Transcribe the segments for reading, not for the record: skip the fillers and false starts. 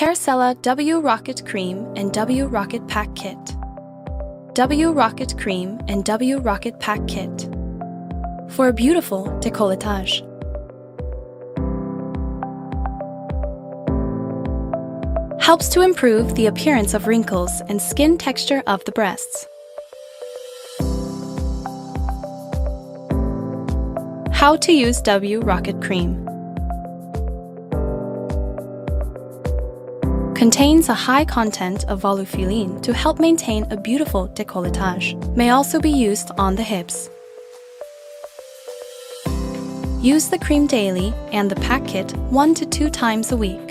CareCella W Rocket Cream and W Rocket Pack Kit. W Rocket Cream and W Rocket Pack Kit. For a beautiful décolletage. Helps to improve the appearance of wrinkles and skin texture of the breasts. How to use W Rocket Cream. Contains a high content of volufiline to help maintain a beautiful décolletage. May also be used on the hips. Use the cream daily and the pack kit 1 to 2 times a week.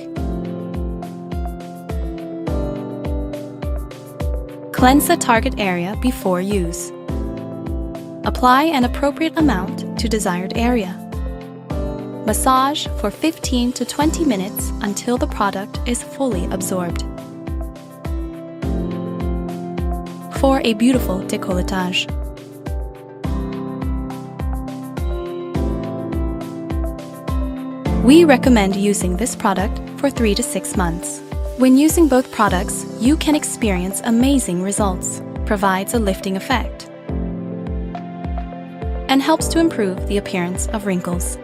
Cleanse the target area before use. Apply an appropriate amount to desired area. Massage for 15 to 20 minutes until the product is fully absorbed. For a beautiful décolletage. We recommend using this product for 3 to 6 months. When using both products, you can experience amazing results, provides a lifting effect, and helps to improve the appearance of wrinkles.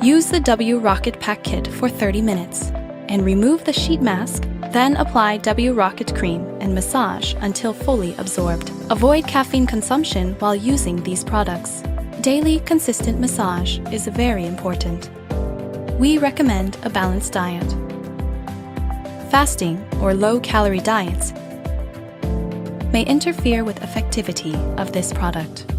Use the W Rocket Pack Kit for 30 minutes and remove the sheet mask, then apply W Rocket Cream and massage until fully absorbed. Avoid caffeine consumption while using these products. Daily consistent massage is very important. We recommend a balanced diet. Fasting or low-calorie diets may interfere with effectivity of this product.